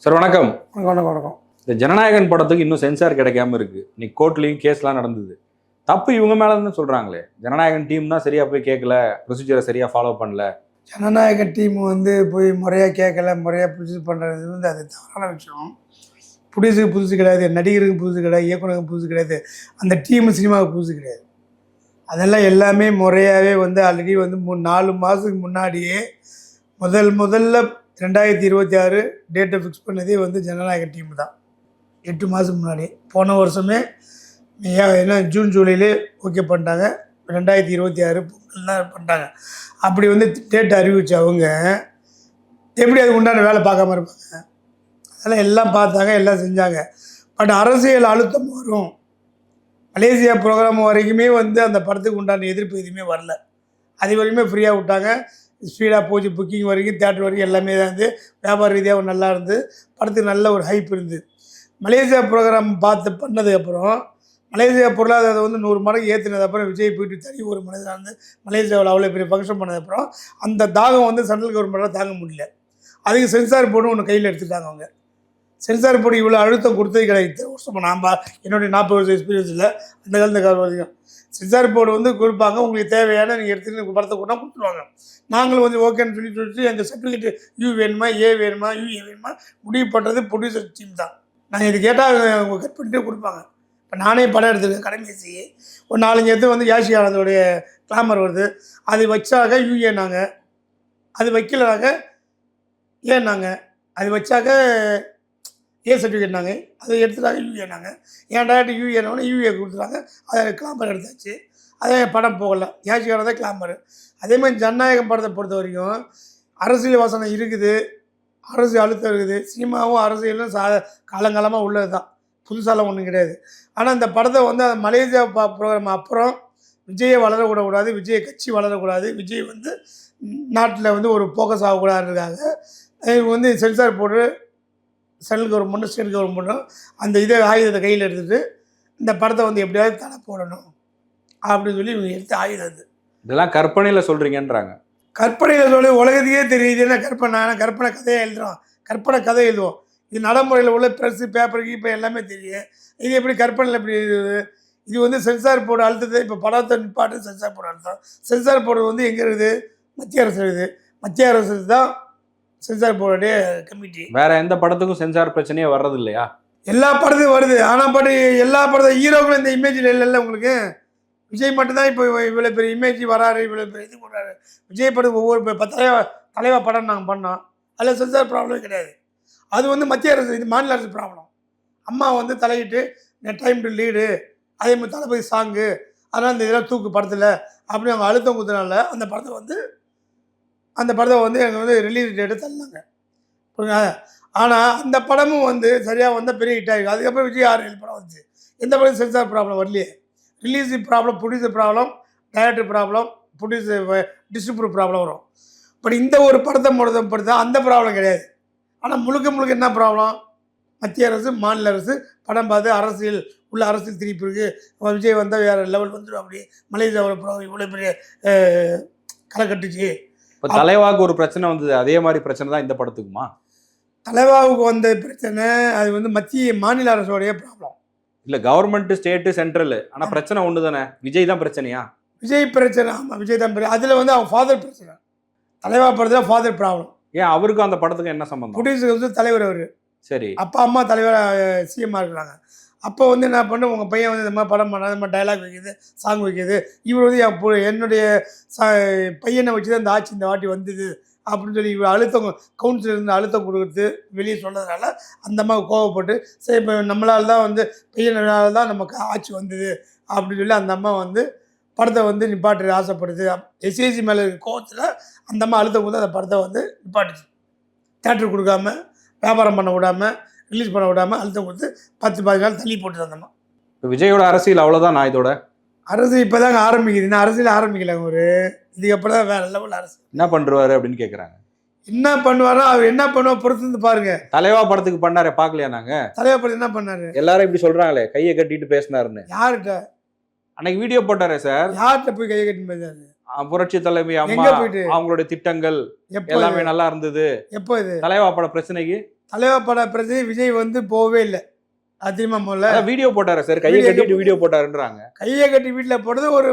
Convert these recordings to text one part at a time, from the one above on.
Sir வணக்கம். வணக்கம் வணக்கம். இந்த ஜனநாயகன் படத்துக்கு இன்னும் சென்சார் கிடைக்காம இருக்கு. இன்னைக்கு கோர்ட்லயும் கேஸ்லாம் நடந்தது. தப்பு இவங்க மேலன்னு சொல்றாங்களே. ஜனநாயகன் டீம் தான் சரியா போய் கேட்கல, ப்ரொசீஜரை சரியா ஃபாலோ பண்ணல. ஜனநாயக டீம் போய் முறையாக கேட்கல, முறையாக ப்ரொடியூஸ் பண்ணுறது அது தவறான விஷயம். ப்ரொடியூஸருக்கு புதுசு கிடையாது, நடிகருக்கு புதுசு கிடையாது, இயக்குனருக்கு புதுசு கிடையாது, அந்த டீம் சினிமாவுக்கு புதுசு கிடையாது. அதெல்லாம் எல்லாமே முறையாகவே ஆல்ரெடி 4 மாதத்துக்கு முன்னாடியே முதல்ல 2026 டேட்டை ஃபிக்ஸ் பண்ணதே ஜனநாயக டீம் தான். 8 மாதத்துக்கு முன்னாடி போன வருஷமே ஏன்னா ஜூன் ஜூலையிலே ஓகே பண்ணிட்டாங்க. 2026 பொங்கல் தான் பண்ணிட்டாங்க. அப்படி டேட் அறிவிச்சு அவங்க எப்படி அதுக்கு உண்டான வேலை பார்க்காம இருப்பாங்க? அதெல்லாம் எல்லாம் பார்த்தாங்க, எல்லாம் செஞ்சாங்க. பட் அரசியல் அழுத்தம் வரும். மலேசியா ப்ரோக்ராம் வரைக்குமே அந்த படத்துக்கு உண்டான எதிர்ப்பு எதுவுமே வரல. அது வரைக்குமே ஃப்ரீயாக விட்டாங்க. ஸ்பீடாக போச்சு, புக்கிங் வரைக்கும், தேட்டர் வரைக்கும் எல்லாமே தான் வியாபார ரீதியாக நல்லா இருந்து, படத்துக்கு நல்ல ஒரு ஹைப் இருந்து. மலேசியா ப்ரோக்ராம் பண்ணதுக்கப்புறம் மலேசியா பொருளாதாரத்தை 100 மடங்கு ஏற்றினதுக்கப்புறம் விஜய் போயிட்டு தனி ஒரு மனிதனாக மலேசியாவில் அவ்வளோ பெரிய ஃபங்க்ஷன் பண்ணதுக்கப்புறம் அந்த தாகம் சென்ட்ரல் கவர்மெண்ட்டால் தாங்க முடியல. அதுக்கு சென்சார் போர்டு ஒன்று கையில் எடுத்துட்டாங்க. அவங்க சென்சார் போர்டு இவ்வளோ அழுத்தம் கொடுத்தது கிடையாது. வருஷமாக என்னுடைய 40 வருஷம் எக்ஸ்பீரியன்ஸில் அந்த காலத்து வரைக்கும் சென்சார் போர்டு கொடுப்பாங்க. உங்களுக்கு தேவையான நீங்கள் எடுத்துகிட்டு படத்தை கூட கொடுத்துருவாங்க. நாங்களும் ஓகேன்னு சொல்லிட்டு எங்கள் சர்டிஃபிகேட் யூ வேணுமா, ஏ வேணுமா, யூஏ வேணுமா முடிவு பண்ணுறது ப்ரொடியூசர் டீம் தான். நாங்கள் இது கேட்டால் அவங்க கட் பண்ணிட்டு கொடுப்பாங்க. இப்போ நானே படம் எடுத்துருக்கேன். கடைசி ஒரு 4-5 எடுத்து யாஷி ஆனந்தோடைய கிளாமர் வருது. அது வச்சாக யூஏ நாங்கள், அது வைக்கலாக ஏன் நாங்கள், அது வச்சாக்க ஏ சர்டிஃபிகேட் நாங்கள், அதை எடுத்துட்டாங்க யூஏ நாங்கள். ஏன் டேரக்ட் யூஏனோடனே யூஏ கொடுத்துட்டாங்க. அதை கிளாமர் எடுத்தாச்சு. அதே படம் போகல. யாசிக்கான தான் கிளாமர். அதே மாதிரி ஜனநாயகம் படத்தை பொறுத்த வரைக்கும் அரசியல் வாசனை இருக்குது, அரசியல் அழுத்தம் இருக்குது. சினிமாவும் அரசியலும் காலங்காலமாக உள்ளது தான், புதுசாலாம் ஒன்றும் கிடையாது. ஆனால் இந்த படத்தை அந்த மலேசியா ப்ரோக்ராம் அப்புறம் விஜயை வளரக்கூடாது, விஜய் கட்சி வளரக்கூடாது, விஜய் நாட்டில் ஒரு ஃபோக்கஸ் ஆகக்கூடாதுக்காக இவங்க சென்சார் போர்டு, சென்ட்ரல் கவர்மெண்ட்டும் ஸ்டேட் கவர்மெண்ட்டும் அந்த ஆயுதத்தை கையில் எடுத்துகிட்டு இந்த படத்தை எப்படியாவது தடை போடணும் அப்படின்னு சொல்லி இவங்க எடுத்து ஆயுதம். இதெல்லாம் கற்பனையில் சொல்கிறீங்கன்றாங்க. கற்பனையில் சொல்லி உலகத்துக்கே தெரியுது. என்ன கற்பனை கதையை எழுதுகிறோம், கற்பனை கதை எழுதுவோம். இது நடைமுறையில் உள்ள ப்ரெஸ்ஸு, பேப்பருக்கு இப்போ எல்லாமே தெரியும். இது எப்படி கற்பனையில் எப்படி எழுதுது? இது சென்சார் போர்டு அழுத்தத்தை இப்போ படத்தை நிப்பாட்டு சென்சார் போர்டு அழுத்தம். சென்சார் போர்டு எங்கே இருக்குது? மத்திய அரசு இருக்குது. மத்திய அரசு தான் சென்சார் போர்டுடைய கமிட்டி. வேற எந்த படத்துக்கும் சென்சார் பிரச்சனையே வர்றது இல்லையா? எல்லா படத்துக்கும் வருது. ஆனால் எல்லா படத்தை ஹீரோக்களும் இந்த இமேஜில் இல்லைல்ல உங்களுக்கு. விஜய் மட்டும்தான் இப்போ இவ்வளோ பெரிய இமேஜ் வராரு, இவ்வளோ பெரிய இது பண்ணுறாரு. விஜய் படம் ஒவ்வொரு தலைவா படம் நாங்கள் பண்ணோம். அதில் சென்சார் ப்ராப்ளமே கிடையாது. அது மத்திய அரசு, இது மாநில அரசு ப்ராப்ளம். அம்மா தலையிட்டு டைம் டு லீடு, அதே மாதிரி தளபதி சாங்கு, அதனால் இந்த இதெல்லாம் தூக்கு படத்தில் அப்படி அவங்க அழுத்தம் கொடுத்தனால அந்த படத்தை எங்கள் ரிலீஸ் டேட்டை தள்ளினாங்க. புரியுங்க? ஆனால் அந்த படமும் சரியாக பெரிய ஹிட் ஆகிருக்கு. அதுக்கப்புறம் விஜய் 6-7 படம் வந்துச்சு. எந்த படம் சென்சார் ப்ராப்ளம் வரலையே. Release problem, producer problem, director problem, distributor problem வரும். பட் இந்த ஒரு படத்தை பொறுத்தா அந்த ப்ராப்ளம் கிடையாது. ஆனால் முழுக்க என்ன ப்ராப்ளம்? மத்திய அரசு, மாநில அரசு படம் பார்த்து அரசியல் திருப்பி இருக்குது. விஜய் வந்தால் வேறு லெவல் வந்துடும். அப்படி மலேசியாவோட ப்ராப்ளம் இவ்வளோ பெரிய களை கட்டுச்சு. இப்போ தலைவாவுக்கு ஒரு பிரச்சனை வந்தது, அதே மாதிரி பிரச்சனை தான் இந்த படத்துக்குமா? தலைவாவுக்கு வந்த பிரச்சனை அது மத்திய மாநில அரசோடைய ப்ராப்ளம் இல்லை, கவர்மெண்ட், ஸ்டேட்டு, சென்ட்ரல். ஆனால் பிரச்சனை ஒன்று தானே. விஜய் தான் பிரச்சனையா? விஜய் பிரச்சனை. ஆமாம், விஜய் தான் பிரச்சனை. அதில் அவன் ஃபாதர் பிரச்சனை. தலைவா படத்தில் ஃபாதர் ப்ராப்ளம். ஏன் அவருக்கும் அந்த படத்துக்கு என்ன சம்பந்தம்? ப்ரொடியூசர் தலைவர் அவர். சரி. அப்பா அம்மா தலைவராக சிஎம்மாக இருக்கிறாங்க. அப்போ என்ன பண்ணு, உங்கள் பையன் இந்த மாதிரி படம் பண்ணால், இந்த மாதிரி டைலாக் வைக்கிது, சாங் வைக்கிது, இவர் என்னுடைய பையனை வச்சு தான் இந்த ஆட்சி இந்த வாட்டி வந்தது அப்படின்னு சொல்லி இவர் அழுத்தம், கவுன்சிலர் இருந்து அழுத்தம் கொடுத்து வெளியே சொன்னதுனால அந்த அம்மா கோவப்பட்டு, சரி இப்போ நம்மளால் தான் பையனால தான் நமக்கு ஆட்சி வந்தது அப்படின்னு சொல்லி அந்த அம்மா படத்தை நிப்பாட்டு ஆசைப்படுது. எஸ்ஏசி மேலே இருக்க கோவத்தில் அந்த அம்மா அழுத்தம் கொடுத்து அந்த படத்தை நிப்பாட்டுச்சு. தேட்டர் கொடுக்காம, வியாபாரம் பண்ண விடாமல், ரிலீஸ் பண்ண விடாமல் அழுத்தம் கொடுத்து 10-15 நாள் தள்ளி போட்டு அந்த அம்மா. விஜயோட அரசியல் அவ்வளோதான். நான் இதோட அரசு இப்போ தாங்க ஆரம்பிக்குது. இன்னும் அரசியல் ஆரம்பிக்கல. இதுக்கப்புறம் தான் வேறு லெவல் அரசு என்ன பண்ணுவாரு அப்படின்னு கேட்குறாங்க. என்ன பண்ணுவாரோ அவர் என்ன பண்ணுவா பொறுத்து பாருங்க. தலைவா படத்துக்கு பண்ணாரு, பார்க்கலையா? நாங்கள் தலைவா படத்துக்கு என்ன பண்ணாரு? எல்லாரும் இப்படி சொல்றாங்களே, கையை கட்டிட்டு பேசினாருன்னு. யார்கிட்ட? அன்னைக்கு வீடியோ போட்டாரே சார். யார்கிட்ட போய் கையை கட்டி பேசாரு? புரட்சி தலைமை அம்மா, அவங்களுடைய திட்டங்கள் எல்லாமே நல்லா இருந்தது. எப்போ இது? தலைவா பட பிரச்சனைக்கு தலைவர் பட பிரச்சனை விஜய் வந்து போகவே இல்லை. அது தெரியுமா முதல்ல? வீடியோ போட்டாரு சார், கையை Video கட்டிட்டு வீடியோ போட்டாருன்றாங்க. கையை கட்டி வீட்டில் போடுறது ஒரு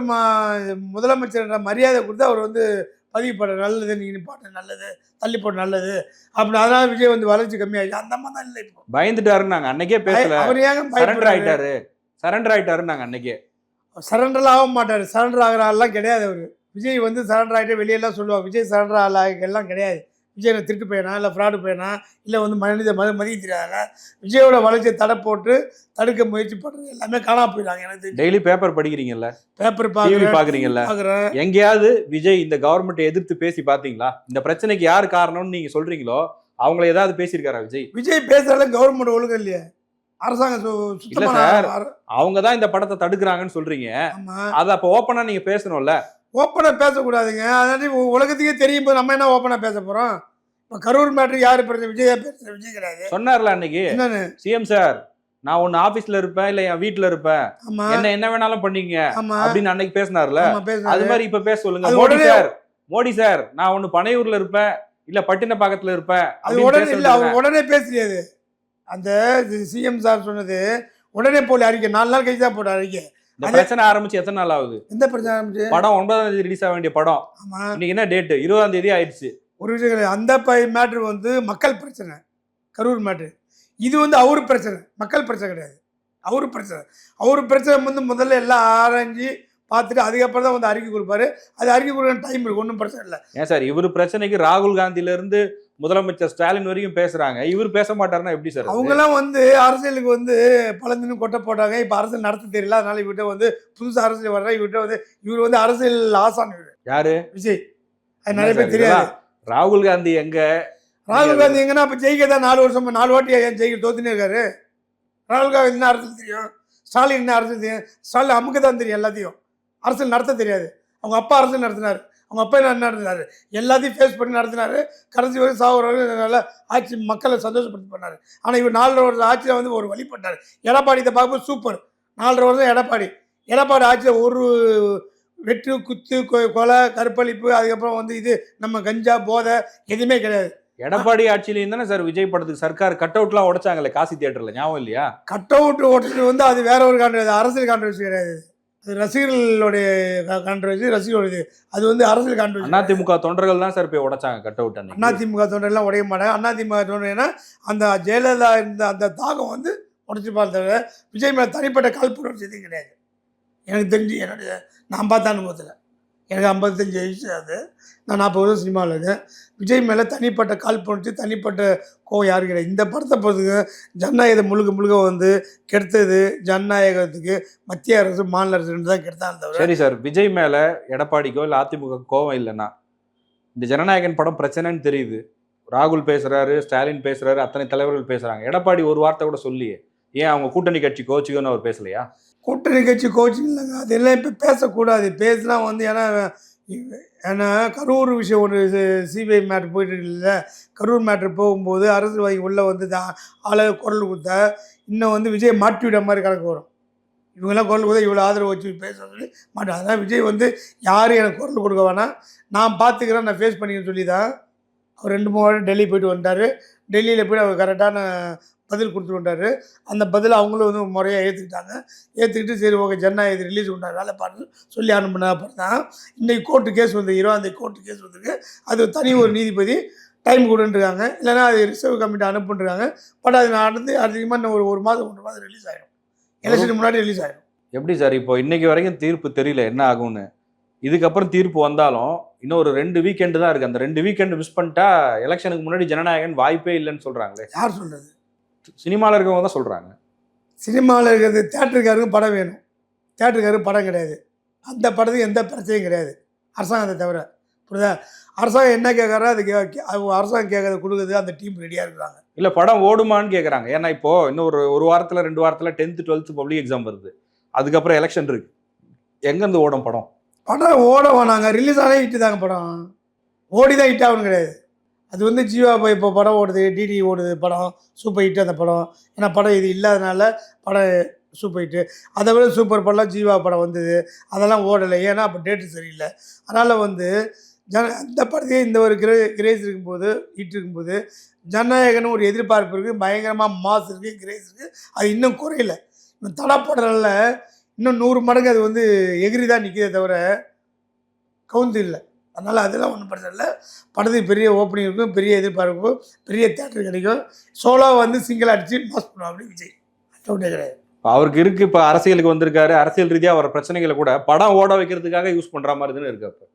முதலமைச்சர் மரியாதை கொடுத்து அவர் வந்து பதிவு பண்ண நல்லது, நீங்கள் பாட்டு நல்லது, தள்ளி போட்டு நல்லது அப்படின்னு. அதனால விஜய் வந்து வளர்ச்சி கம்மியாகி அந்த மாதிரி தான் இல்லை. இப்போ பயந்துட்டாருன்னாங்க, அன்னைக்கே பேசல. அவர் ஏங்க சரண்டர் ஆயிட்டாருன்னாங்க அன்னைக்கே. சரண்டர்லாம் ஆக மாட்டார். சரண்டர் ஆகிற ஆள்லாம் கிடையாது அவர். விஜய் வந்து சரண்டர் ஆகிட்டு வெளியெல்லாம் சொல்லுவார். விஜய் சரண்டர் ஆகலாம் கிடையாது. விஜய் திருட்டு பையனா இல்லை ஃப்ராடு பையனா இல்லை வந்து மதிக்க தெரியாத விஜயோட வளர்ச்சியை தடை போட்டு தடுக்க முயற்சி பண்ணுறது எல்லாமே காணாம போயிட்டாங்க. எனக்கு டெய்லி பேப்பர் படிக்கிறீங்கல்ல, பேப்பர் பாக்குறீங்கல்ல, எங்கேயாவது விஜய் இந்த கவர்மெண்ட்டை எதிர்த்து பேசி பாத்தீங்களா? இந்த பிரச்சனைக்கு யாரு காரணம்னு நீங்க சொல்றீங்களோ அவங்கள ஏதாவது பேசியிருக்காரா விஜய்? விஜய் பேசுறாலும் கவர்மெண்ட் ஒழுங்கு இல்லையா? அரசாங்கம் இல்ல சார், அவங்கதான் இந்த படத்தை தடுக்கிறாங்கன்னு சொல்றீங்க. அத அப்ப ஓப்பனா நீங்க பேசணும்ல. ஓப்பனா பேசக்கூடாதுங்க. அதாவது உலகத்துக்கே தெரியும் போது நம்ம என்ன ஓப்பனா பேச போறோம்? இப்போ கரூர் மேட்ரு யாரு பிரச்சனை? விஜயா பேசுற விஜய் கிடையாது. சொன்னார்ல அன்னைக்கு என்னன்னு, சிஎம் சார் நான் ஒன்னு ஆபீஸ்ல இருப்பேன் இல்ல என் வீட்டுல இருப்பேன், என்ன வேணாலும் பண்ணீங்க அப்படின்னு அன்னைக்கு பேசினார்ல. அது மாதிரி இப்ப பேச சொல்லுங்க. மோடி சார் நான் ஒன்னு பனையூர்ல இருப்பேன் இல்ல பட்டினப்பாக்கத்துல இருப்பேன், அது உடனே இல்ல, அவர் உடனே பேசலையாது. அந்த சிஎம் சார் சொன்னது உடனே போல அறிக்கை 4 நாள் கழிச்சு தான் போட்ட அறிக்கை. இந்த பிரச்சனை ஆரம்பிச்சு எத்தனை நாள் ஆகுது? எந்த பிரச்சனை ஆரம்பிச்சு? படம் 9ஆம் தேதி ரிலீஸ் ஆக வேண்டிய படம் இன்னைக்கு என்ன டேட்? 20ஆம் தேதி ஆயிடுச்சு. ஒரு விஷயம் கிடையாது. அந்த மேட்ரு வந்து மக்கள் பிரச்சனை, கரூர் மேட்ரு. இது வந்து அவரு பிரச்சனை, மக்கள் பிரச்சனை கிடையாது. அவரு பிரச்சனை வந்து முதல்ல எல்லாம் ஆராய்ஞ்சு பார்த்துட்டு அதுக்கப்புறம் தான் வந்து அறிக்கை கொடுப்பாரு. அது அறிக்கை கொடுக்க டைம் இருக்கு, ஒன்றும் பிரச்சனை இல்லை. ஏன் சார் இவர் பிரச்சனைக்கு ராகுல் காந்தில இருந்து முதலமைச்சர் ஸ்டாலின் வரைக்கும் பேசுறாங்க, இவர் பேச மாட்டாருன்னா எப்படி சார்? அவங்கெல்லாம் வந்து அரசியலுக்கு வந்து பழந்தின்னு கொட்ட போட்டாங்க. இப்போ அரசியல் நடத்த தெரியல, அதனால இவர்கிட்ட வந்து புதுசு அரசியல் வர்ற இவர் வந்து அரசியல் ஆசான். இவர் யாரு? விஜய். அது நிறைய பேர் தெரியாது. ராகுல் காந்தி எங்கன்னா இப்போ ஜெயிக்க தான் 4 வருஷமா 4 வாட்டி ஏன் ஜெயிக்க தோத்துனே இருக்காரு? ராகுல் காந்தி என்ன அரசியல் தெரியும்? ஸ்டாலின் என்ன அரசியல் தெரியும்? ஸ்டாலின் அமுக்கு தான் தெரியும், எல்லாத்தையும் அரசியல் நடத்த தெரியாது. அவங்க அப்பா அரசியல் நடத்தினார், அவங்க அப்பா என்ன நடத்தினாரு, எல்லாத்தையும் ஃபேஸ் பண்ணி நடத்தினாரு. கடைசி வரை சாகுற நல்லா ஆட்சி மக்களை சந்தோஷப்படுத்தி பண்ணார். ஆனால் இவர் 4 வருஷம் ஆட்சியில் வந்து ஒரு வழிபட்டார். எடப்பாடி இதை பார்க்கும்போது சூப்பர். 4 வருஷம் எடப்பாடி ஆட்சியில் ஒரு வெட்டு குத்து கொலை கற்பழிப்பு அதுக்கப்புறம் வந்து இது நம்ம கஞ்சா போதை எதுவுமே கிடையாது. எடப்பாடி ஆட்சியிலையும் தானே சார் விஜய் படத்துக்கு சர்க்கார் கட் அவுட்லாம் உடைச்சாங்கல்ல காசி தியேட்டர்ல, ஞாபகம் இல்லையா? கட் அவுட் உடைச்சிட்டு வந்து அது வேற ஒரு கான்ட்ரவர்சி, அரசியல் கான்ட்ரவர்சி கிடையாது. அது ரசிகர்களுடைய கான்ட்ரவர்சி, ரசிகர்களுடைய அது வந்து அரசியல் கான்ட்ரவர்சி. அதிமுக தொண்டர்கள் தான் சார் போய் உடைச்சாங்க கட் அவுட். அதிமுக தொண்டர்லாம் உடைய மாட்டாங்க. அதிமுக தொண்டர்னா அந்த ஜெயலலிதா இருந்த அந்த தாகம் வந்து உடைச்சு பார்த்தவரை விஜய் மேலே தனிப்பட்ட காழ்ப்புணர்ச்சி எதுவும் கிடையாது. எனக்கு தெரிஞ்சு என்னுடைய நான் பார்த்த அனுபவத்தில் எனக்கு 55 வயசு ஆகுது. நான் 40 வருஷம் சினிமாவில் இருக்கேன். விஜய் மேலே தனிப்பட்ட காழ்ப்புணர்ச்சி தனிப்பட்ட கோவம் யாரும் கிடையாது. இந்த படத்தை பொறுத்துக்கு ஜனநாயகத்தை முழுக்க வந்து கெடுத்தது ஜனநாயகத்துக்கு மத்திய அரசு மாநில அரசு தான் கெடுத்தாங்க. சரி சார், விஜய் மேலே எடப்பாடிக்கோ இல்லை அதிமுக கோவம் இல்லைன்னா இந்த ஜனநாயகன் படம் பிரச்சனைன்னு தெரியுது. ராகுல் பேசுகிறாரு, ஸ்டாலின் பேசுகிறாரு, அத்தனை தலைவர்கள் பேசுகிறாங்க. எடப்பாடி ஒரு வார்த்தை கூட சொல்லியே, ஏன் அவங்க கூட்டணி கட்சி கோச்சுக்கோன்னு அவர் பேசலையா? கூட்டணி கட்சி கோச்சிங் இல்லைங்க, அதெல்லாம் இப்போ பேசக்கூடாது. பேசினா வந்து ஏன்னா கரூர் விஷயம் ஒன்று சிபிஐ மேட்ரு போயிட்டு இல்லை. கரூர் மேட்ரு போகும்போது அரசியல்வாதி உள்ளே வந்து ஆளை குரல் கொடுத்தா இன்னும் வந்து விஜய் மாட்டி விட மாதிரி கணக்கு வரும். இவங்கெல்லாம் குரல் கொடுத்தா இவ்வளோ ஆதரவு வச்சு பேச சொல்லி மாட்டேன். அதனால் விஜய் வந்து யாரும் எனக்கு குரல் கொடுக்க வேணாம், நான் பார்த்துக்கிறேன், நான் ஃபேஸ் பண்ணிக்கிறேன்னு சொல்லி தான் அவர் 2-3 வாரம் டெல்லி போயிட்டு வந்துட்டார். டெல்லியில் போய்ட்டு அவர் கரெக்டான பதில் கொடுத்துட்டு வந்தார். அந்த பதில் அவங்களும் வந்து முறையாக ஏற்றுக்கிட்டு சரி ஓகே ஜனநாயகத்தை ரிலீஸ் பண்ணார் வேலை பார்த்து சொல்லி அனுப்பினா. அப்புறம் தான் இன்றைக்கி கோர்ட்டு கேஸ் வந்து 20ஆம் தேதி கோர்ட்டு கேஸ் வந்துருக்கு. அது தனி ஒரு நீதிபதி டைம் கொடுன்ட்டுருக்காங்க, இல்லைனா அது ரிசர்வ் கமிட்டி அனுப்புன்றாங்க. பட் அது நடந்து அதிகமாக இன்னும் ஒரு மாதம் 1 மாதம் ரிலீஸ் ஆகிடும். எலெக்ஷனுக்கு முன்னாடி ரிலீஸ் ஆகிடும். எப்படி சார் இப்போ இன்னைக்கு வரைக்கும் தீர்ப்பு தெரியல என்ன ஆகும்னு? இதுக்கப்புறம் தீர்ப்பு வந்தாலும் இன்னும் ஒரு 2 வீக்கெண்டு தான் இருக்குது. அந்த 2 வீக்கெண்டு மிஸ் பண்ணிட்டா எலெக்ஷனுக்கு முன்னாடி ஜனநாயகன் வாய்ப்பே இல்லைன்னு சொல்கிறாங்களே. யார் சொல்கிறது? சினிமாவில் இருக்கவங்க தான் சொல்கிறாங்க. சினிமாவில் இருக்கிறது தேட்டருக்காருக்கும் படம் வேணும், தேட்டருக்காருக்கு படம் கிடையாது. அந்த படத்துக்கு எந்த பிரச்சனையும் கிடையாது அரசாங்கத்தை தவிர. புரியுதா? அரசாங்கம் என்ன கேட்குறா அதுக்கு அரசாங்கம் கேட்கறத கொடுக்குறது அந்த டீம் ரெடியாக இருக்கிறாங்க. இல்லை படம் ஓடுமான்னு கேட்குறாங்க. ஏன்னா இப்போது இன்னும் ஒரு வாரத்தில் 2 வாரத்தில் 10th 12th பப்ளிக் எக்ஸாம் வருது. அதுக்கப்புறம் எலெக்ஷன் இருக்குது. எங்கேருந்து ஓடும் படம் ஓட வேணாங்க. ரிலீஸ் ஆனே ஹிட்டு தாங்க படம், ஓடி தான் ஹிட் ஆகணும் கிடையாது. அது வந்து ஜீவா இப்போ படம் ஓடுது, டிடி ஓடுது, படம் சூப்பர் ஹிட் அந்த படம். ஏன்னா படம் இது இல்லாதனால படம் சூப்பர் ஹிட்டு. அதை விட சூப்பர் படம்லாம் ஜீவா படம் வந்தது, அதெல்லாம் ஓடலை. ஏன்னா அப்போ டேட்டு சரியில்லை. அதனால் வந்து அந்த படத்தையே இந்த ஒரு கிரேஸ் இருக்கும்போது இருக்கும்போது ஜனநாயகன் ஒரு எதிர்பார்ப்பு இருக்குது, பயங்கரமாக மாஸ் இருக்குது, கிரேஸ் இருக்குது. அது இன்னும் குறையல. இன்னும் தடை போடுறதுனால இன்னும் 100 மடங்கு அது வந்து எகிரி தான் நிற்கிறதே தவிர கவுந்து இல்லை. அதனால் அதெல்லாம் ஒன்றும் பிரச்சனை இல்லை. படத்துக்கு பெரிய ஓப்பனிங் இருக்கும், பெரிய எதிர்பார்ப்பு, பெரிய தேட்டர் கிடைக்கும். சோலோ வந்து சிங்கிள் அடித்து மாஸ் பண்ணுவோம் அப்படி விஜய். டவுட்டே கிடையாது. அவருக்கு இருக்கு. இப்போ அரசியலுக்கு வந்திருக்காரு, அரசியல் ரீதியாக வர பிரச்சனைகளை கூட படம் ஓட வைக்கிறதுக்காக யூஸ் பண்ற மாதிரி தானே இருக்கு. அப்போ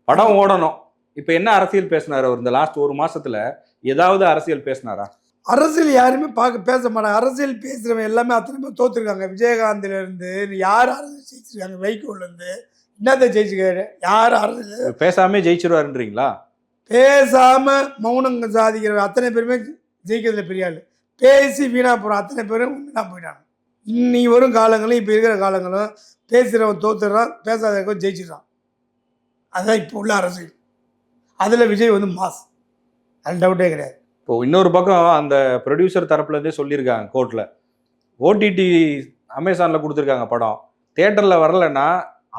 படம் ஓடணும். இப்போ என்ன அரசியல் பேசினார் அவர் இந்த லாஸ்ட் 1 மாசத்துல? ஏதாவது அரசியல் பேசினாரா? அரசியல் யாருமே பேச மாட்டாங்க. அரசியல் பேசுகிறவங்க எல்லாமே அத்தனை பேர் தோற்றுருக்காங்க. விஜயகாந்த்லேருந்து யார் அரசியல் ஜெயிச்சிருக்காங்க? வைகோலேருந்து என்னத்தை ஜெயிச்சுக்காரு? யார் அரசியல் பேசாமே ஜெயிச்சிருவாருன்றீங்களா? பேசாமல் மௌனங்க சாதிக்கிற அத்தனை பேருமே ஜெயிக்கிறதுல பெரிய ஆள். பேசி வீணாக போகிற அத்தனை பேரும் வீணாக போயிட்டாங்க. இன்னி வரும் காலங்களும் இப்போ இருக்கிற காலங்களும் பேசுகிறவன் தோத்துடுறான், பேசாதவன் ஜெயிச்சிடறான். அதுதான் இப்போ உள்ள அரசியல். அதில் விஜய் வந்து மாஸ், அது டவுட்டே கிடையாது. இப்போ இன்னொரு பக்கம் அந்த ப்ரொடியூசர் தரப்புலேருந்தே சொல்லியிருக்காங்க கோர்ட்டில், ஓடிடி அமேசானில் கொடுத்துருக்காங்க படம், தேட்டரில் வரலன்னா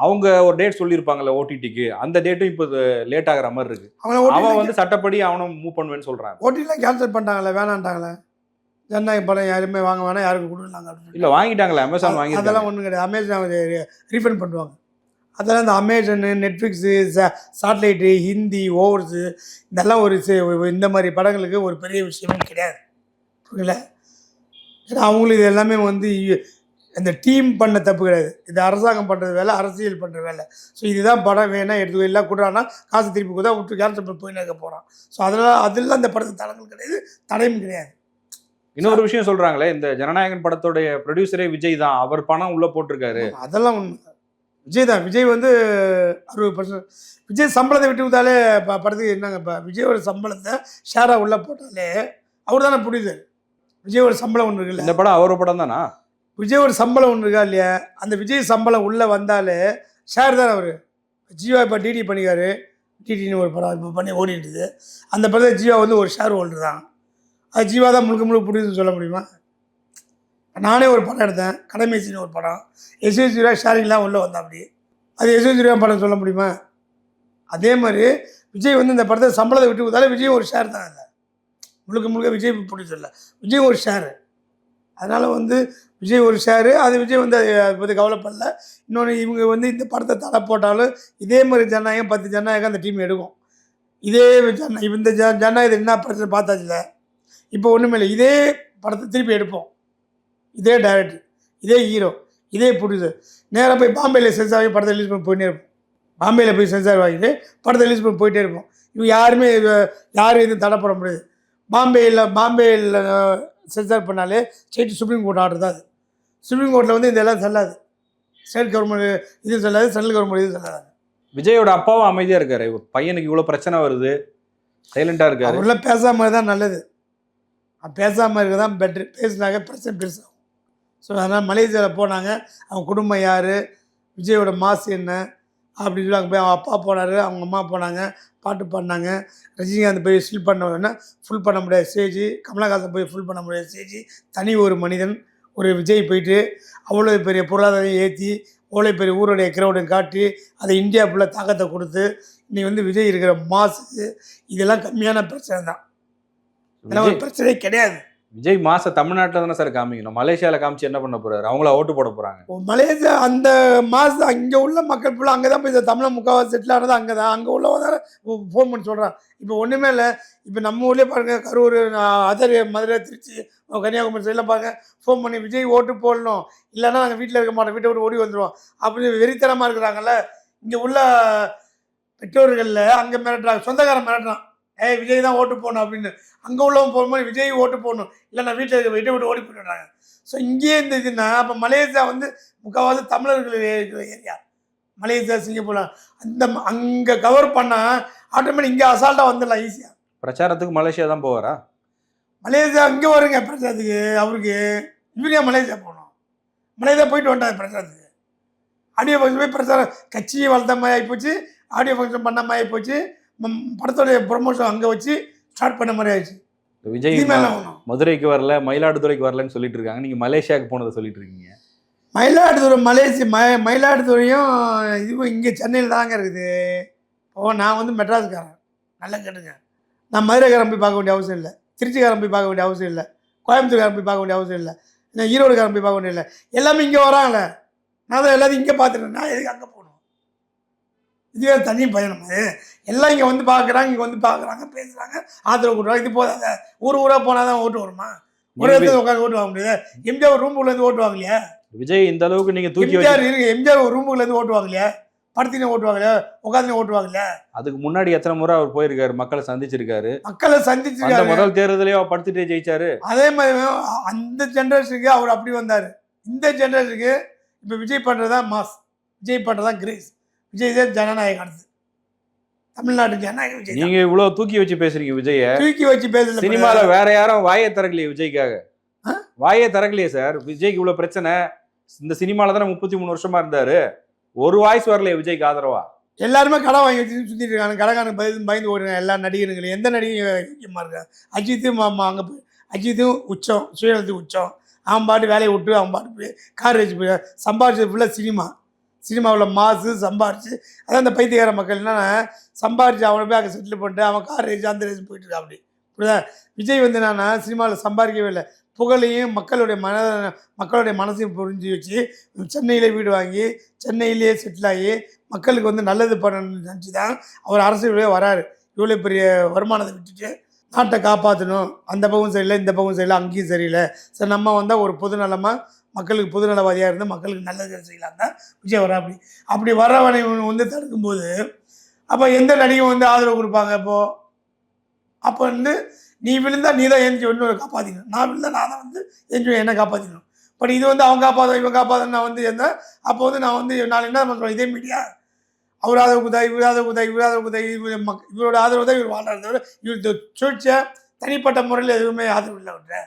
அவங்க ஒரு டேட் சொல்லியிருப்பாங்கல்ல ஓடிடிக்கு, அந்த டேட்டும் இப்போ லேட் ஆகிற மாதிரி இருக்கு. அவன் வந்து சட்டப்படி அவனும் மூவ் பண்ணுவேன்னு சொல்கிறான். ஓடிடிலாம் கேன்சல் பண்ணிட்டாங்களே, வேணான்ட்டாங்களே. ஜனநாயக படம் யாருமே வாங்க வேணாம், யாருக்கு கொடுக்கலாங்க இல்லை வாங்கிட்டாங்களே, அமேசான் வாங்கி. அதெல்லாம் ஒன்றும் கிடையாது. அமேசான் ரீஃபண்ட் பண்ணுவாங்க. அதெல்லாம் இந்த Amazon, Netflix, satellite, Hindi, overs, இதெல்லாம் இந்த மாதிரி படங்களுக்கு ஒரு பெரிய விஷயமே கிடையாது. புரியல? ஏன்னா அவங்களுக்கு இது எல்லாமே வந்து இந்த டீம் பண்ண தப்பு கிடையாது. இது அரசாங்கம் பண்ணுறது வேலை, அரசியல் பண்ணுற வேலை. ஸோ இதுதான் படம் வேணால் எடுத்துக்கோ, எல்லாம் கொடுறான்னா காசு திருப்பி கொடுத்தா விட்டு கேன்சல் போயின்னு இருக்க போகிறான். ஸோ அதெல்லாம் இந்த படத்துக்கு தடங்கள் கிடையாது, தடையும் கிடையாது. இன்னொரு விஷயம் சொல்கிறாங்களே, இந்த ஜனநாயகன் படத்தோடைய ப்ரொடியூசரே விஜய் தான், அவர் பணம் உள்ளே போட்டிருக்காரு. அதெல்லாம் உண்மை. விஜய் தான். விஜய் வந்து 60%. விஜய் சம்பளத்தை விட்டு விட்டாலே படத்துக்கு என்னங்க? இப்போ விஜயோட சம்பளத்தை ஷேராக உள்ளே போட்டாலே அவர் தானே ப்ரொடியூசர். விஜயோட சம்பளம் ஒன்று இருக்குல்ல, இந்த படம் அவரோட படம் தானா? விஜயோட சம்பளம் ஒன்று இருக்கா இல்லையா? அந்த விஜய் சம்பளம் உள்ளே வந்தாலே ஷேர் தானே அவர். ஜீவா இப்போ டிடி பண்ணிக்காரு, டிடின்னு ஒரு படம் இப்போ பண்ணி ஓடிட்டுது. அந்த படத்தை ஜீவா வந்து ஒரு ஷேர் ஹோல்டர் தான். அது ஜீவா தான் முழுக்க ப்ரொடியூசர் சொல்ல முடியுமா? நானே ஒரு படம் எடுத்தேன், கடமைசின்னு ஒரு படம், எஸ்எஸ்ரூவா ஷேரிங்லாம் உள்ளே வந்தா அப்படி. அது எஸ்எஸ்ரூவா படம் சொல்ல முடியுமா? அதே மாதிரி விஜய் வந்து இந்த படத்தை சம்பளத்தை விட்டு கொடுத்தாலே விஜய் ஒரு ஷேர் தான். இல்லை முழுக்க விஜய் ப்ரொடியூசர் இல்லை, விஜய் ஒரு ஷேரு. அதனால் வந்து விஜய் ஒரு ஷேரு. அது விஜய் வந்து அதை பற்றி கவலைப்படல. இன்னொன்று, இவங்க வந்து இந்த படத்தை தடை போட்டாலும் இதே மாதிரி ஜனநாயகம் 10 ஜனநாயகம் அந்த டீம் எடுக்கும். இதே இந்த ஜனநாயகத்தை என்ன பிரச்சனை பார்த்தாச்சுல, இப்போ ஒன்றுமே இல்லை. இதே படத்தை திருப்பி எடுப்போம், இதே டைரக்டர், இதே ஹீரோ, இதே ப்ரொடியூசர். நேராக போய் பாம்பேயில் சென்சார் வாங்கி படத்தை ரிலீஸ் பண்ணி போயிட்டே இருப்போம். பாம்பேயில் போய் சென்சார் வாங்கிட்டு படத்தை ரிலீஸ் பண்ணி போயிட்டே இருப்போம். இவங்க யாரும் எதுவும் தடை போட முடியாது. பாம்பேயில் சென்சார் பண்ணாலே ஸ்டேட் சுப்ரீம் கோர்ட் ஆர்டர் தான் அது. சுப்ரீம் கோர்ட்டில் வந்து இதெல்லாம் செல்லாது. ஸ்டேட் கவர்மெண்ட் இது செல்லாது, சென்ட்ரல் கவர்மெண்ட் இது செல்லாது. விஜயோட அப்பாவும் அமைதியாக இருக்காரு. பையனுக்கு இவ்வளோ பிரச்சனை வருது, சைலண்டாக இருக்காரு. அவரெல்லாம் பேசாமல் தான் நல்லது. பேசாமல் இருக்க தான் பெட்ரு. பேசினாங்க பிரச்சனை பெருசாகும். ஸோ அதனால் மலேசியாவில் போனாங்க. அவங்க குடும்பம் யார், விஜயோட மாசு என்ன அப்படின்னு சொல்லி அங்கே போய் அவங்க அப்பா போனார், அவங்க அம்மா போனாங்க, பாட்டு பாடினாங்க. ரஜினிகாந்த் போய் ஃபுல் பண்ண முடியாது ஸ்டேஜ், கமலஹாசன் போய் ஃபுல் பண்ண முடியாது ஸ்டேஜ். தனி ஒரு மனிதன் ஒரு விஜய் போயிட்டு அவ்வளோ பெரிய பொருளாதாரம் ஏற்றி அவ்வளோ பெரிய ஊருடைய கிரௌடையும் காட்டி அதை இந்தியா ஃபுல்லாக தாக்கத்தை கொடுத்து இன்றைக்கி வந்து விஜய் இருக்கிற மாசுக்கு இதெல்லாம் கம்மியான பிரச்சனை தான். இதெல்லாம் ஒரு பிரச்சனையே கிடையாது. விஜய் மாச தமிழ்நாட்டில் தானே சார் காமிக்கணும், மலேசியாவில் காமிச்சு என்ன பண்ண போறாரு? அவங்கள ஓட்டு போட போறாங்க. மலேசியா அந்த மாதம் அங்கே உள்ள மக்கள் ஃபுல்லாக அங்கே தான் போய் தமிழை முக்கால்வாசி செட்டில் ஆனது அங்கே தான். அங்கே உள்ளவங்க தான் ஃபோன் பண்ணி சொல்கிறான். இப்போ ஒன்றுமே இல்லை. இப்போ நம்ம ஊர்லேயே பாருங்கள், கரூர், அதர், மதுரை, திருச்சி, கன்னியாகுமரி சைடில் பாருங்கள், ஃபோன் பண்ணி விஜய் ஓட்டு போடணும், இல்லைன்னா நாங்கள் வீட்டில் இருக்க மாட்டோம், வீட்டை விட்டு ஓடி வந்துடுவோம் அப்படி வெறித்தனமாக இருக்கிறாங்கல்ல. இங்கே உள்ள பெற்றோர்களில் அங்கே மிரட்டுறாங்க, சொந்தக்காரன் மிரட்டுறான், விஜய் தான் ஓட்டு போடணும் அப்படின்னு. அங்கே உள்ளவங்க போகும்போது விஜய் ஓட்டு போடணும், இல்லை நான் வீட்டில் இருக்க வீட்டை விட்டு ஓடி போட்டுடுறாங்க. ஸோ இங்கேயே இந்த இதுன்னா அப்போ மலேசியா வந்து முக்கால்வாசி தமிழர்கள் இருக்கிற ஏரியா. மலேசியா, சிங்கப்பூர் அந்த அங்கே கவர் பண்ணால் ஆட்டோமேட்டிக் இங்கே அசால்ட்டாக வந்துடலாம் ஈஸியாக. பிரச்சாரத்துக்கு மலேசியா தான் போவாரா? மலேசியா இங்கே வருங்க பிரச்சாரத்துக்கு. அவருக்கு இவரே மலேசியா போகணும். மலேசியா போயிட்டு வந்துட்டாங்க பிரச்சாரத்துக்கு. ஆடியோ ஃபங்க்ஷன் போய் பிரச்சாரம், கட்சியை வளர்த்த மாதிரி ஆகிப்போச்சு, ஆடியோ ஃபங்க்ஷன் பண்ண மாதிரி ஆகிப்போச்சு, படத்தோடைய ப்ரொமோஷன் அங்கே வச்சு ஸ்டார்ட் பண்ண மாதிரி ஆயிடுச்சு. விஜய் மதுரைக்கு வரல, மயிலாடுதுறைக்கு வரலன்னு சொல்லிட்டு இருக்காங்க. நீங்கள் மலேசியாவுக்கு போனதை சொல்லிட்டு இருக்கீங்க. மயிலாடுதுறை மலேசியா மயிலாடுதுறையும் இதுவும் இங்கே சென்னையில் தாங்க இருக்குது. இப்போ நான் வந்து மெட்ராஸ்காரன், நல்லா கேட்டுங்க. நான் மதுரைக்காரன் போய் பார்க்க வேண்டிய அவசியம் இல்லை, திருச்சிக்காரன் போய் பார்க்க வேண்டிய அவசியம் இல்லை, கோயம்புத்தூர்காரன் போய் பார்க்க வேண்டிய அவசியம் இல்லை, இல்லை ஈரோடுக்காரன் போய் பார்க்க வேண்டிய இல்லை. எல்லாமே இங்கே வராங்களே, நான் தான் எல்லாத்தையும் இங்கே பார்த்துட்டேன். நான் எதுக்கு அங்கே போகணும்? இதுவே தனி பயணம். அது எல்லாம் இங்கே வந்து பார்க்குறாங்க, இங்கே வந்து பார்க்குறாங்க, பேசுகிறாங்க, ஆதரவு கொடுக்குறாங்க. இது போதாத ஊராக போனால் தான் ஓட்டு வருமா? ஒரு இடத்துல உட்காந்து ஓட்டு வாங்க முடியாது. எம்ஜிஆர் ஒரு ரூமுக்குள்ளேருந்து ஓட்டு வாங்கலையா? விஜய் இந்த அளவுக்கு நீங்க தூக்கி எம்ஜிஆர் இருக்கு, எம்ஜிஆர் ஒரு ரூமுக்குள்ளேருந்து ஓட்டு வாங்கலையா? படுத்தினே ஓட்டு வாங்கலையா? உட்காந்துனே ஓட்டு வாங்கலையா? அதுக்கு முன்னாடி எத்தனை முறை அவர் போயிருக்காரு, மக்களை சந்திச்சிருக்காரு. மக்களை அந்த சந்திச்சிருக்காரு. முதல் தேர்தலையோ அவர் படுத்துட்டே ஜெயிச்சாரு. அதே மாதிரி அந்த ஜென்ரேஷனுக்கு அவர் அப்படி வந்தார். இந்த ஜென்ரேஷனுக்கு இப்போ விஜய் பண்ணுறது தான் மாஸ், விஜய் பண்ணுறது தான் கிரேஸ். விஜய் தான் ஜனநாயகம் அடுத்து, தமிழ்நாட்டு ஜனநாயகம் விஜய். நீங்க இவ்வளவு தூக்கி வச்சு பேசுறீங்க விஜய. தூக்கி வச்சு பேசல. சினிமால வேற யாரும் வாயை திறக்கலையே விஜய்க்காக. வாயே திறக்கலையே சார். விஜய்க்கு இவ்வளவு பிரச்சனை. இந்த சினிமால தானே 33 வருஷமா இருந்தாரு. ஒரு வாய்ஸ் வரலையே விஜய்க்கு ஆதரவா. எல்லாருமே கடன் வாங்கி வச்சு சுற்றிட்டு இருக்காங்க. கடகாரனுக்கு பயந்து ஓடுறாங்க எல்லா நடிகர்களும். எந்த நடிகை இருக்காங்க? அஜித்தும் அங்கே போய் அஜித்தும் உச்சம், சுயநலத்துக்கு உச்சம். அவன் பாட்டு வேலையை விட்டு அவன் பாட்டு போய் கார் வச்சு போய் சம்பாரிச்சது ஃபுல்லாக சினிமாவில் மாசு சம்பாரிச்சு. அதான் இந்த பைத்தியக்கார மக்கள் என்னன்னா சம்பாரிச்சு அவனை போய் அங்கே செட்டில் பண்ணிட்டு அவன் கார் ரேஜ் அந்த ரேஜ் போயிட்டு இருக்கா. அப்படி இப்படிதான் விஜய் வந்து என்னன்னா சினிமாவில் சம்பாதிக்கவே இல்லை. புகழையும் மக்களுடைய மனசையும் புரிஞ்சு வச்சு சென்னையிலே வீடு வாங்கி சென்னையிலேயே செட்டில் ஆகி மக்களுக்கு வந்து நல்லது பண்ணணும்னு நினச்சி தான் அவர் அரசியலே வராரு. இவ்வளோ பெரிய வருமானத்தை விட்டுட்டு நாட்டை காப்பாற்றணும், அந்த பக்கம் சரியில்லை இந்த பக்கம் சரியில்லை அங்கேயும் சரியில்லை, சரி நம்ம வந்தால் ஒரு பொதுநலமாக மக்களுக்கு பொதுநலவாதியாக இருந்து மக்களுக்கு நல்லது செய்யலாம் தான் விஜய் வரா. அப்படி வரவனை வந்து தடுக்கும்போது அப்போ எந்த நடிகை வந்து ஆதரவு கொடுப்பாங்க? அப்போ வந்து நீ விழுந்தா நீ தான் ஏஞ்சி ஒன்று காப்பாற்றிக்கணும், நான் விழுந்தா நான் தான் வந்து ஏஞ்சி என்ன காப்பாற்றிக்கணும். பட் இது வந்து அவங்க காப்பாற்ற இவன் காப்பாற்ற நான் வந்து என்ன அப்போ வந்து நான் வந்து நான் என்ன பண்ணுறேன்? இதே மீடியா அவர் ஆதரவு குதா இவர் ஆதரவு குதா இவர் ஆதரவு குதா இவரோட ஆதரவு தான் இவர் வாழ்றாரு தவிர இவர் சுழற்சியா தனிப்பட்ட முறையில் எதுவுமே ஆதரவு இல்லை விட்டுற.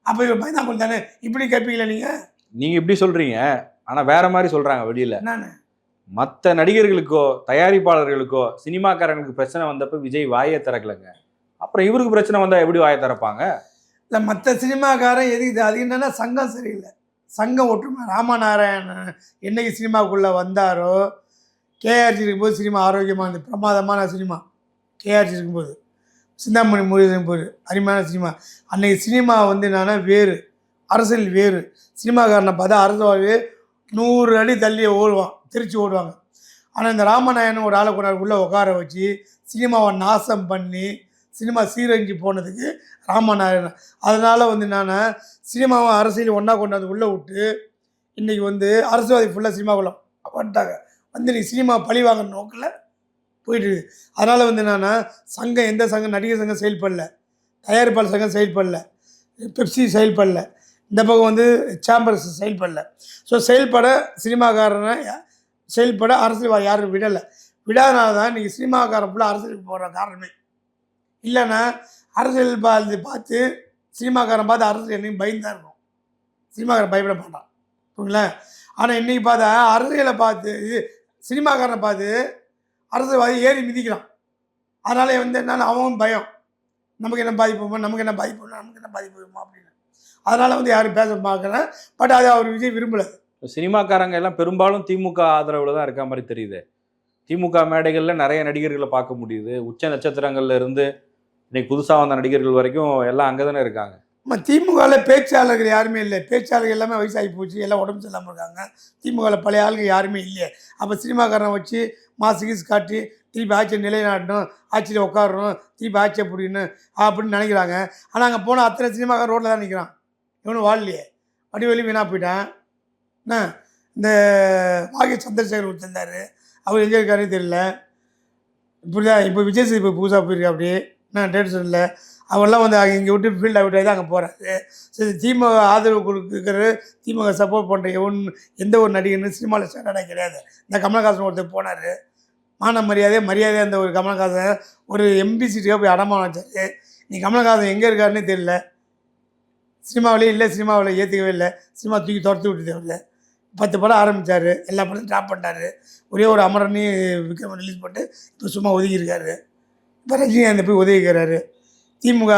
அப்போ இவர் பயந்தாமல் தானே இப்படி கேட்பீங்களா நீங்கள் இப்படி சொல்கிறீங்க. ஆனால் வேற மாதிரி சொல்கிறாங்க வெளியில். என்னன்னு மற்ற நடிகர்களுக்கோ தயாரிப்பாளர்களுக்கோ சினிமாக்காரங்களுக்கு பிரச்சனை வந்தப்போ விஜய் வாயை திறக்கலைங்க. அப்புறம் இவருக்கு பிரச்சனை வந்தால் எப்படி வாயை திறப்பாங்க? இல்லை மற்ற சினிமாக்காரன் எதுக்கு அது என்னென்னா சங்கம் சரியில்லை, சங்கம் ஒற்றுமை. ராமநாராயணன் என்னைக்கு சினிமாவுக்குள்ளே வந்தாரோ கேஆர்ஜி இருக்கும்போது சினிமா ஆரோக்கியமாக இருந்தது, பிரமாதமான சினிமா. கேஆர்ஜி இருக்கும்போது சிந்தாமணி மொழி இருக்கும்போது அருமையான சினிமா. அன்றைக்கி சினிமா வந்து என்னன்னா வேறு, அரசியல் வேறு. சினிமாக்காரனை பார்த்தா அரசியல் 100 அடி தள்ளி ஓடுவான், திருச்சி ஓடுவாங்க. ஆனால் இந்த ராமநாயணன் ஒரு ஆளை கொண்டாடு உள்ளே உட்கார வச்சு சினிமாவை நாசம் பண்ணி சினிமா சீரழிஞ்சு போனதுக்கு ராமநாயணன். அதனால் வந்து என்னென்னா சினிமாவை அரசியல் ஒன்றா கொண்டாந்து உள்ளே விட்டு இன்றைக்கி வந்து அரசியல்வாதி ஃபுல்லாக சினிமாக்குள்ள வந்துட்டாங்க. வந்து இன்றைக்கி சினிமா பழி வாங்குற நோக்கில் போயிட்டுருக்கு. அதனால் வந்து என்னென்னா சங்கம் எந்த சங்கம் நடிகர் சங்கம் செயல்படல, தயாரிப்பாளர் சங்கம் செயல்படல, பெப்சி செயல்படல, இந்த பக்கம் வந்து சேம்பர்ஸ் செயல்படல. ஸோ செயல்பட சினிமாக்காரனை செயல்பட அரசியல்வாதி யாரும் விடலை. விடாதனால தான் இன்றைக்கி சினிமாக்காரன் ஃபுல்லாக அரசியலுக்கு போகிற காரணமே. இல்லைன்னா அரசியல் பார்த்து சினிமாக்காரன் பார்த்து அரசியல் என்னையும் பயந்தான் இருக்கும். சினிமாக்காரன் பயப்பட மாட்டான், புரியுங்களா? ஆனால் இன்றைக்கி பார்த்தா அரசியலை பார்த்து சினிமாக்காரனை பார்த்து அரசியல்வாதி ஏறி மிதிக்கிறான். அதனால் வந்து என்னென்னா அவன் பயம், நமக்கு என்ன பாதிப்புமா நமக்கு என்ன பாதிப்புமா அப்படின்னு. அதனால் வந்து யாரும் பேச பார்க்குறேன். பட் அது அவர் விஜய் விரும்பலை. சினிமாக்காரங்க எல்லாம் பெரும்பாலும் திமுக ஆதரவில் தான் இருக்க மாதிரி தெரியுது. திமுக மேடைகளில் நிறைய நடிகர்களை பார்க்க முடியுது. உச்ச நட்சத்திரங்கள்ல இருந்து இன்னைக்கு புதுசாக வந்த நடிகர்கள் வரைக்கும் எல்லாம் அங்கே தானே இருக்காங்க. நம்ம திமுகவில் பேச்சாளர்கள் யாருமே இல்லை. பேச்சாளர்கள் எல்லாமே வயசாகி போச்சு, எல்லாம் உடம்பு சரியில்லாமல் இருக்காங்க. திமுகவில் பழைய ஆளுங்க யாருமே இல்லையே. அப்போ சினிமாக்காரனை வச்சு மாசுகீஸ் காட்டி திருப்பி ஆட்சியை நிலைநாட்டணும், ஆட்சியில் உட்காரணும், திருப்பி ஆட்சியை பிடிக்கணும் அப்படின்னு நினைக்கிறாங்க. ஆனால் அங்கே போனால் அத்தனை சினிமாக்காரன் ரோட்டில் தான் நிற்கிறான். இவனும் வாழலையே, வடிவெளி வீணாக போயிட்டான். என்ன இந்த வாகை சந்திரசேகர் ஒருத்தந்தார், அவர் எங்கே இருக்காருன்னு தெரியல. இப்படிதான் இப்போ விஜய் சேதுபதி இப்போ புதுசாக போயிருக்கா. அப்படி நான் டேட் சொல்லல. அவரெல்லாம் வந்து இங்கே விட்டு ஃபீல்ட் அவுட் ஆகி தான் அங்கே போகிறாரு. சரி, திமுக ஆதரவு கொடுக்குறது, திமுக சப்போர்ட் பண்ணுற எந்த ஒரு நடிகர்னு சினிமாவில் ஸ்டாண்டர்டாக கிடையாது. இந்த கமலஹாசன் ஒருத்தர் போனார், மான மரியாதையாக அந்த ஒரு கமலஹாசன் ஒரு எம்பி சீட்டுக்காக போய் அடமானம் வச்சார். நீ கமலஹாசன் எங்கே இருக்காருன்னு தெரியல. சினிமாவிலே இல்லை, சினிமாவில் ஏற்றுக்கவே இல்லை, சினிமா தூக்கி துரத்து விட்டு இல்லை. 10 படம் ஆரம்பித்தார், எல்லா படத்தையும் ட்ராப் பண்ணிட்டார். ஒரே ஒரு அமரனி விக்ரம் ரிலீஸ் பண்ணிட்டு இப்போ சும்மா ஒதுக்கியிருக்காரு. இப்போ ரஜினிகாந்த் போய் உதவிக்கிறாரு. திமுக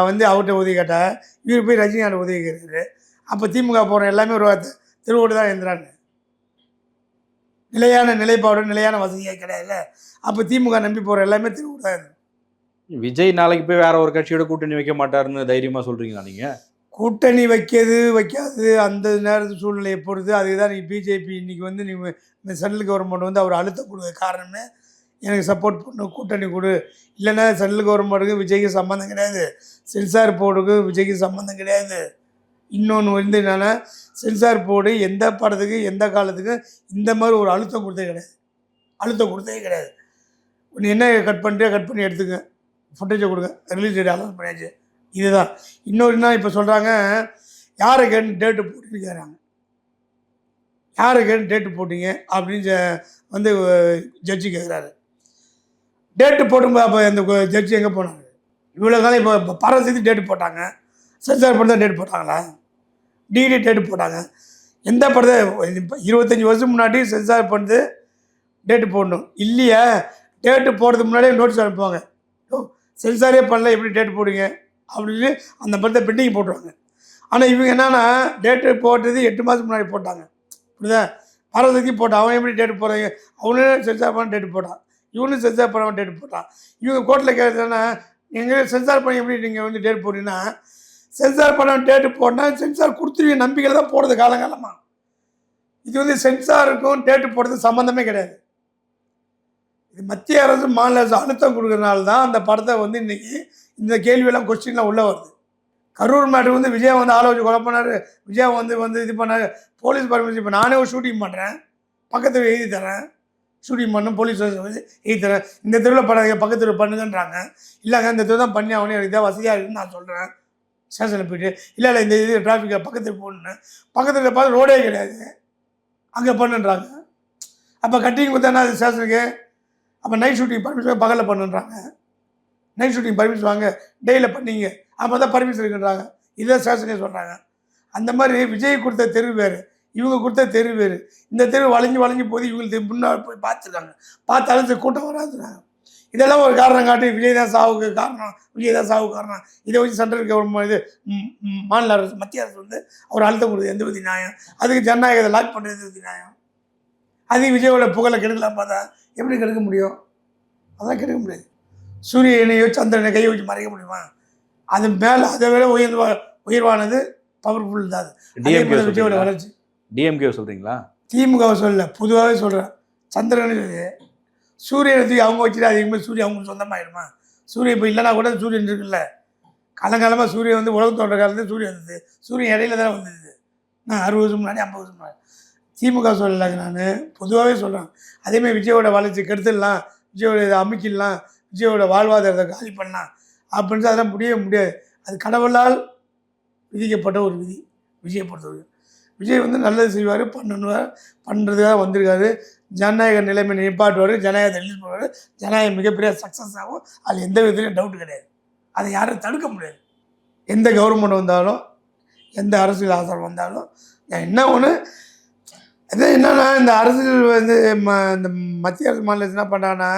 வந்து அவர்கிட்ட உதவி கேட்டால் இவர் போய் ரஜினிகாந்த் உதவிக்கிறாரு. அப்போ திமுக போகிற எல்லாமே ஒரு திருவோடு தான் எழுந்துறாங்க. நிலையான நிலைப்பாடு நிலையான வசதியாக கிடையாதுல்ல. அப்போ திமுக நம்பி போகிற எல்லாமே திமுக தான். விஜய் நாளைக்கு போய் வேற ஒரு கட்சியோட கூட்டணி வைக்க மாட்டாருன்னு தைரியமா சொல்றீங்களா நீங்க? கூட்டணி வைக்காது அந்த நேரத்து சூழ்நிலையை பொறுத்து. அதுதான் நீங்கள் பிஜேபி இன்றைக்கி வந்து நீங்கள் இந்த சென்ட்ரல் கவர்மெண்ட் வந்து அவர் அழுத்தம் கொடுக்க காரணமே எனக்கு சப்போர்ட் பண்ணு, கூட்டணி கொடு. இல்லைன்னா சென்ட்ரல் கவர்மெண்ட்டுக்கு விஜய்க்கு சம்மந்தம் கிடையாது, சென்சார் போர்டுக்கு விஜய்க்கு சம்மந்தம் கிடையாது. இன்னொன்று வந்து என்னென்னா, சென்சார் போர்டு எந்த படத்துக்கு எந்த காலத்துக்கு இந்த மாதிரி ஒரு அழுத்தம் கொடுத்தே கிடையாது. ஒன்று என்ன கட் பண்ணி எடுத்துங்க, ஃபுட்டேஜை கொடுங்க, ரிலீஸ் டேட் அனௌன்ஸ் பண்ணியாச்சு. இதுதான். இன்னொரு என்ன இப்போ சொல்கிறாங்க, யாரை கேட்டு டேட்டு போட்டுன்னு கேட்குறாங்க. யாரை கேட்டு டேட்டு போட்டிங்க அப்படின்னு வந்து ஜட்ஜி கேட்குறாரு. டேட்டு போடும்போது அப்போ அந்த ஜட்ஜி எங்கே போனாங்க? இவ்வளோ காலம் இப்போ பரவசதி டேட்டு போட்டாங்க, சென்சார் படம் தான் டேட் போட்டாங்களா? டிடி டேட்டு போட்டாங்க. எந்த படத்தை இப்போ 25 வருஷம் முன்னாடி சென்சார் பண்ணுறது டேட்டு போடணும் இல்லையா? டேட்டு போடுறதுக்கு முன்னாடியே நோட்டீஸ் அனுப்புவாங்க, சென்சாரே பண்ணல எப்படி டேட் போடுங்க அப்படின்னு அந்த படத்தை பெண்டிங் போட்டுருவாங்க. ஆனால் இவங்க என்னென்னா டேட்டு போட்டது 8 மாதத்துக்கு முன்னாடி போட்டாங்க. புரியுதா? பரவசதி போட்டான், அவன் எப்படி டேட்டு போடுறாங்க? அவனே சென்சார் பண்ண டேட்டு போட்டான், இவனும் சென்சார் பண்ண டேட்டு போட்டான். இவங்க கோர்ட்டில் கேட்குறதுனா, எங்கள் சென்சார் பண்ணி எப்படி நீங்கள் வந்து டேட் போட்டிங்கன்னா, சென்சார் பண்ண டேட்டு போட்டால் சென்சார் கொடுத்துருவீங்க நம்பிக்கையில் தான் போடுறது காலங்காலமாக. இது வந்து சென்சாருக்கும் டேட்டு போடுறது சம்மந்தமே கிடையாது. இது மத்திய அரசு மாநில அரசு அழுத்தம் கொடுக்குறதுனால தான் அந்த படத்தை வந்து இன்றைக்கி இந்த கேள்வியெல்லாம் கொஸ்டின்லாம் உள்ளே வருது. கரூர் மேட்ரு வந்து விஜய் வந்து ஆலோசனை கொலை பண்ணார், விஜய் வந்து இது பண்ணார், போலீஸ் பர்மிஷன். இப்போ நானே ஒரு ஷூட்டிங் பண்ணுறேன், பக்கத்தில் எழுதி தரேன், ஷூட்டிங் பண்ணணும், போலீஸ் வந்து எழுதி தரேன், இந்த தெருவில் பண்ணாங்க பக்கத்து தெருவில் பண்ணுங்கன்றாங்க. இல்லைங்க இந்த தெரு தான் பண்ணி ஆகணும், எனக்கு இதாக வசதியாக இருக்குன்னு நான் சொல்கிறேன். ஸ்டேஷனில் போய்ட்டு இல்லை இந்த இது டிராஃபிக்கை பக்கத்தில் போகணுன்னு, பக்கத்தில் பார்த்து ரோடே கிடையாது, அங்கே பண்ணுன்றாங்க. அப்போ கட்டிங் கொடுத்தானா அது ஸ்டேஷனுக்கு? அப்போ நைட் ஷூட்டிங் பர்மிஷன் பகலில் பண்ணுன்றாங்க. நைட் ஷூட்டிங் பர்மிஷன் வாங்க, டெய்லியில் பண்ணிங்க, அப்போ தான் பர்மிஷன் இருக்குன்றாங்க. இதுதான் ஸ்டேஷனே சொல்கிறாங்க. அந்த மாதிரி விஜய் கொடுத்த தெரு வேறு, இவங்க கொடுத்த தெரு வேறு. இந்த தெரு வளைஞ்சு போது இவங்களுக்கு முன்னாடி போய் பார்த்துருக்காங்க, பார்த்தாலும் கூட்டம் வராதுறாங்க. இதெல்லாம் ஒரு காரணம் காட்டி விஜய் தான் சாவுக்கு காரணம். இதை வச்சு சென்ட்ரல் கவர்மெண்ட் இது மாநில அரசு மத்திய அரசு வந்து அவர் அழுத்தம் கொடுக்குது. எந்த விதி நியாயம்? அதுக்கு ஜனநாயகத்தை லாக் பண்ணுறது எந்த விதி நியாயம்? அது விஜயோட புகழை கெடுக்கலாம் பார்த்தா எப்படி கெடுக்க முடியும்? அதெல்லாம் கெடுக்க முடியாது. சூரியனையோ சந்திரனை கையை வச்சு மறைக்க முடியுமா? அது மேலே அதை விட உயர்வானது பவர்ஃபுல் தான். அது விஜயோட வளர்ச்சி. டிஎம்கே சொல்கிறீங்களா? திமுகவை சொல்லலை, பொதுவாகவே சொல்கிறேன். சந்திரன் சூரியனை அவங்க வச்சுட்டு அதிகமாக சூரியன் அவங்களுக்கு சொந்தமாகிடுமா? சூரியன் இப்போ இல்லைனா கூட சூரியன் இருக்குல்ல. காலங்காலமாக சூரியன் வந்து உலகம் தோன்ற காலத்தில் சூரியன் வந்தது. சூரியன் இடையில தானே வந்தது. நான் 60 வருஷம் முன்னாடி 50 வருஷம் முன்னாடி. திமுக சொல்லலைங்க, நான் பொதுவாகவே சொல்கிறேன். அதேமாதிரி விஜயோட வளர்ச்சி கெடுத்துடலாம், விஜயோட இதை அமைக்கிடலாம், விஜயோட வாழ்வாதாரத்தை காலி பண்ணலாம் அப்படின்னு அதெல்லாம் முடியாது. அது கடவுளால் விதிக்கப்பட்ட ஒரு விதி. விஜயை பொறுத்தவரைக்கும் விஜய் வந்து நல்லது செய்வார், பண்ணுறதுக்காக வந்திருக்காரு. ஜனநாயக நிலைமை நிப்பாட்டுவார், ஜனநாயகத்தை ரிலீஸ் பண்ணுவார், ஜனநாயகம் மிகப்பெரிய சக்ஸஸ் ஆகும். அது எந்த விதத்துலையும் டவுட்டு கிடையாது. அதை யாரும் தடுக்க முடியாது. எந்த கவர்மெண்ட் வந்தாலும், எந்த அரசியல் ஆசாரம் வந்தாலும். என்ன ஒன்று அது என்னன்னா, இந்த அரசியல் வந்து இந்த மத்திய அரசு மாநில என்ன பண்ணுறாங்கன்னா,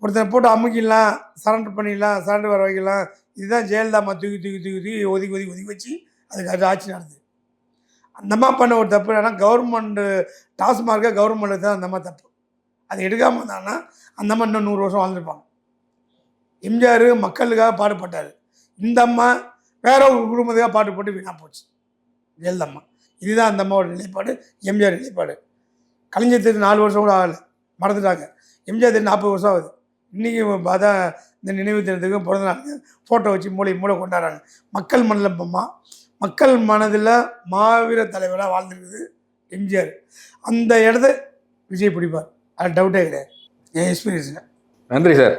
ஒருத்தனை போட்டு அமுக்கிடலாம், சரண்டர் பண்ணிடலாம், சரண்டர் வர வைக்கலாம். இதுதான் ஜெயலலிதா தூக்கி ஒதுக்கி வச்சு அதுக்கு ஆட்சி நடக்குது. அந்தம்மா பண்ண ஒரு தப்பு என்னன்னா, கவர்மெண்ட்டு டாஸ்மார்க்கை கவர்மெண்ட்டு தான் அந்தம்மா தப்பு. அதை எடுக்காமல் இருந்தாங்கன்னா அந்தம்மா இன்னும் 100 வருஷம் வாழ்ந்துருப்பாங்க. எம்ஜிஆர் மக்களுக்காக பாடுபட்டார். இந்த அம்மா வேற ஒரு குடும்பத்துக்காக பாடுபட்டு வீணாக போச்சு ஜெயலலிதா. இதுதான் அந்த அம்மாவோட நிலைப்பாடு, எம்ஜிஆர் நிலைப்பாடு. கலைஞர் தேதி 4 வருஷம் கூட ஆகலை, மறந்துட்டாங்க. எம்ஜிஆர் தேதி 40 வருஷம் ஆகுது. இன்றைக்கி பார்த்தா இந்த நினைவு தினத்துக்கு பிறந்த நாளுக்கு ஃபோட்டோ வச்சு மூளை கொண்டாடுறாங்க. மக்கள் மனதில் மாவீர தலைவராக வாழ்ந்துருக்குது எம்ஜிஆர். அந்த இடத்த விஜய் பிடிப்பார், அது டவுட்டே கிடையாது. என் எக்ஸ்பீரியன்ஸில். நன்றி சார்.